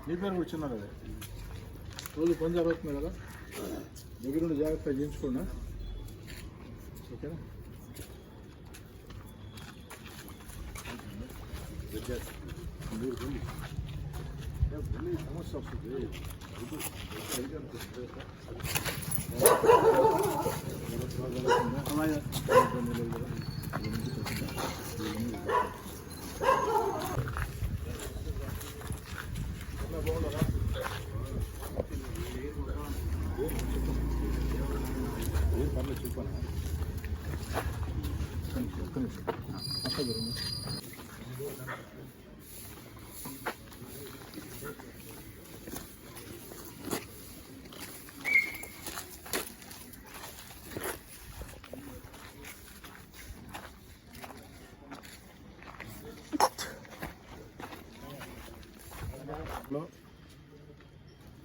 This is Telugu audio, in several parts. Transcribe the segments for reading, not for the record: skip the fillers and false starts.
నీ పేరు కూడా చిన్నారు కదా, రోజు పని జరుగుతుంది కదా, దగ్గర నుండి జాగ్రత్తగా చేయించుకోండి, ఓకేనా? సమస్య వస్తుంది. పర్లేదు చెప్పాను. ఒక్క నిమిషం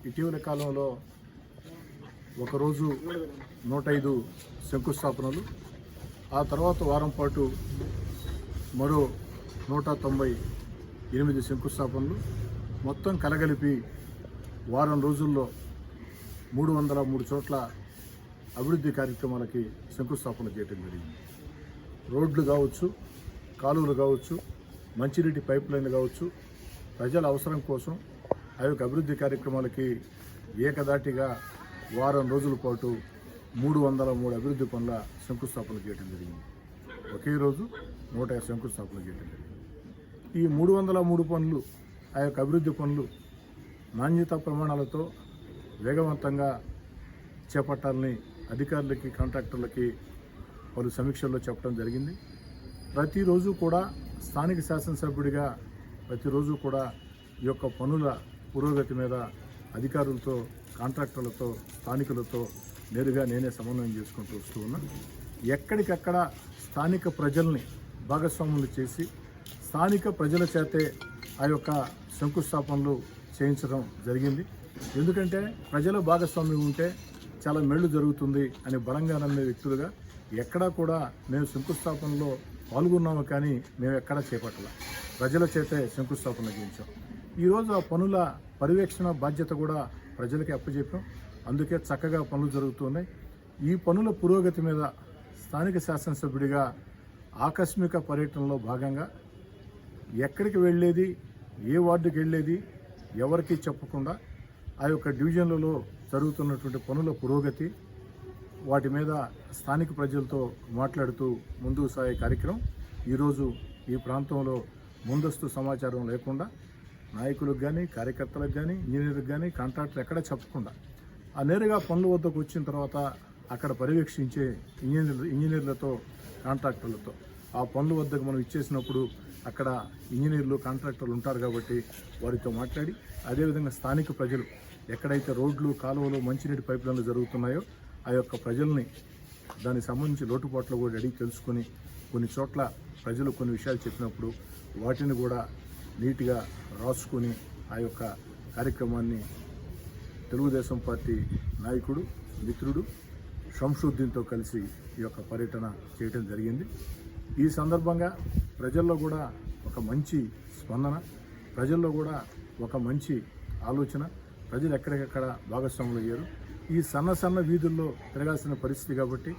ఇటీవల కాలంలో ఒకరోజు 105 శంకుస్థాపనలు, ఆ తర్వాత వారం పాటు మరో 198 శంకుస్థాపనలు, మొత్తం కలగలిపి వారం రోజుల్లో 303 చోట్ల అభివృద్ధి కార్యక్రమాలకి శంకుస్థాపన చేయడం జరిగింది. రోడ్లు కావచ్చు, కాలువలు కావచ్చు, మంచినీటి పైప్ లైన్లు కావచ్చు, ప్రజల అవసరం కోసం ఆ యొక్క అభివృద్ధి కార్యక్రమాలకి ఏకదాటిగా వారం రోజుల పాటు 303 అభివృద్ధి పనుల శంకుస్థాపన చేయడం జరిగింది. ఒకే రోజు 105 శంకుస్థాపన చేయడం జరిగింది. ఈ 303 పనులు, ఆ యొక్క అభివృద్ధి పనులు నాణ్యత ప్రమాణాలతో వేగవంతంగా చేపట్టాలని అధికారులకి, కాంట్రాక్టర్లకి పలు సమీక్షల్లో చెప్పడం జరిగింది. ప్రతిరోజు కూడా స్థానిక శాసనసభ్యుడిగా ప్రతిరోజు కూడా ఈ యొక్క పనుల పురోగతి మీద అధికారులతో, కాంట్రాక్టర్లతో, స్థానికులతో నేరుగా నేనే సమన్వయం చేసుకుంటూ వస్తూ ఉన్నా. ఎక్కడికక్కడ స్థానిక ప్రజల్ని భాగస్వాములు చేసి స్థానిక ప్రజల చేతే ఆ యొక్క శంకుస్థాపనలు చేయించడం జరిగింది. ఎందుకంటే ప్రజల భాగస్వామ్యం ఉంటే చాలా మేలు జరుగుతుంది అని బలంగా నమ్మే వ్యక్తులుగా ఎక్కడా కూడా మేము శంకుస్థాపనలో పాల్గొన్నాము, కానీ మేము ఎక్కడా చేపట్టాల, ప్రజల చేతే శంకుస్థాపన చేయించాం. ఈరోజు ఆ పనుల పర్యవేక్షణ బాధ్యత కూడా ప్రజలకి అప్పచెప్పాం. అందుకే చక్కగా పనులు జరుగుతున్నాయి. ఈ పనుల పురోగతి మీద స్థానిక శాసనసభ్యుడిగా ఆకస్మిక పర్యటనలో భాగంగా ఎక్కడికి వెళ్ళేది, ఏ వార్డుకి వెళ్ళేది ఎవరికీ చెప్పకుండా ఆ యొక్క డివిజన్లలో జరుగుతున్నటువంటి పనుల పురోగతి, వాటి మీద స్థానిక ప్రజలతో మాట్లాడుతూ ముందుకు సాగే కార్యక్రమం ఈరోజు ఈ ప్రాంతంలో ముందస్తు సమాచారం లేకుండా నాయకులకు కానీ, కార్యకర్తలకు కానీ, ఇంజనీర్లకు కానీ, కాంట్రాక్టర్ ఎక్కడ చెప్పకుండా ఆ నేరుగా పనుల వద్దకు వచ్చిన తర్వాత అక్కడ పర్యవేక్షించే ఇంజనీర్లతో, కాంట్రాక్టర్లతో ఆ పనుల వద్దకు మనం ఇచ్చేసినప్పుడు అక్కడ ఇంజనీర్లు, కాంట్రాక్టర్లు ఉంటారు కాబట్టి వారితో మాట్లాడి, అదేవిధంగా స్థానిక ప్రజలు ఎక్కడైతే రోడ్లు, కాలువలు, మంచినీటి పైప్ లైన్లు జరుగుతున్నాయో ఆ యొక్క ప్రజల్ని దానికి సంబంధించి లోటుపాట్లు కూడా అడిగి తెలుసుకొని కొన్ని చోట్ల ప్రజలు కొన్ని విషయాలు చెప్పినప్పుడు వాటిని కూడా నీట్గా రాసుకొని ఆ యొక్క కార్యక్రమాన్ని తెలుగుదేశం పార్టీ నాయకుడు, మిత్రుడు షంషుద్దీన్తో కలిసి ఈ యొక్క పర్యటన చేయడం జరిగింది. ఈ సందర్భంగా ప్రజల్లో కూడా ఒక మంచి స్పందన, ప్రజల్లో కూడా ఒక మంచి ఆలోచన, ప్రజలు ఎక్కడికెక్కడ భాగస్వాములు అయ్యారు. ఈ సన్న వీధుల్లో తిరగాల్సిన పరిస్థితి కాబట్టి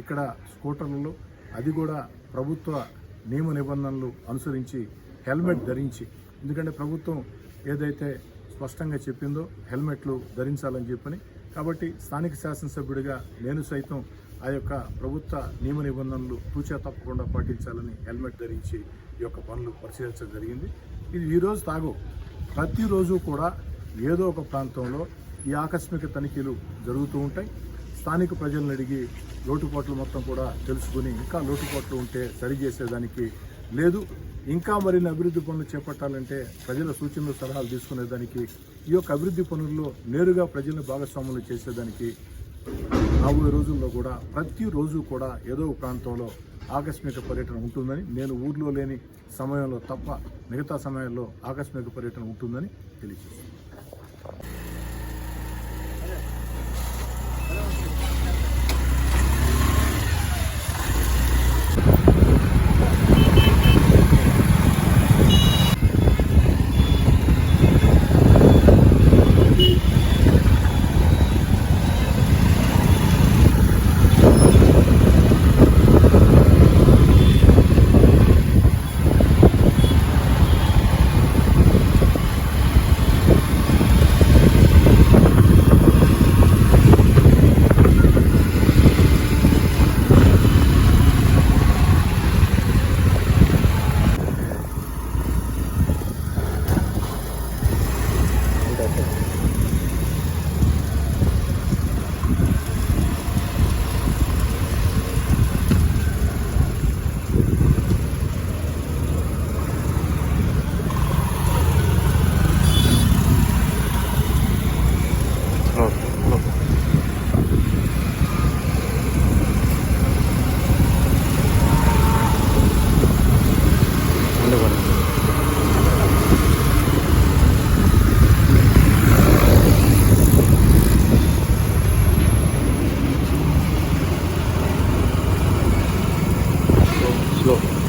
ఇక్కడ స్కూటర్లలో, అది కూడా ప్రభుత్వ నియమ నిబంధనలు అనుసరించి హెల్మెట్ ధరించి, ఎందుకంటే ప్రభుత్వం ఏదైతే స్పష్టంగా చెప్పిందో హెల్మెట్లు ధరించాలని చెప్పని, కాబట్టి స్థానిక శాసనసభ్యుడిగా నేను సైతం ఆ యొక్క ప్రభుత్వ నియమ నిబంధనలు తూచా తప్పకుండా పాటించాలని హెల్మెట్ ధరించి ఈ యొక్క పనులు పరిశీలించడం జరిగింది. ఇది ఈరోజు తాగు, ప్రతిరోజు కూడా ఏదో ఒక ప్రాంతంలో ఈ ఆకస్మిక తనిఖీలు జరుగుతూ ఉంటాయి. స్థానిక ప్రజలను అడిగి లోటుపాట్లు మొత్తం కూడా తెలుసుకుని ఇంకా లోటుపాట్లు ఉంటే సరిచేసేదానికి, లేదు ఇంకా మరిన్ని అభివృద్ధి పనులు చేపట్టాలంటే ప్రజల సూచనలు, సలహాలు తీసుకునేదానికి, ఈ యొక్క అభివృద్ధి పనుల్లో నేరుగా ప్రజలను భాగస్వాములు చేసేదానికి రాబోయే రోజుల్లో కూడా ప్రతిరోజు కూడా ఏదో ఒక ప్రాంతంలో ఆకస్మిక పర్యటన ఉంటుందని, నేను ఊర్లో లేని సమయంలో తప్ప మిగతా సమయాల్లో ఆకస్మిక పర్యటన ఉంటుందని తెలియజేస్తున్నాను. Slow.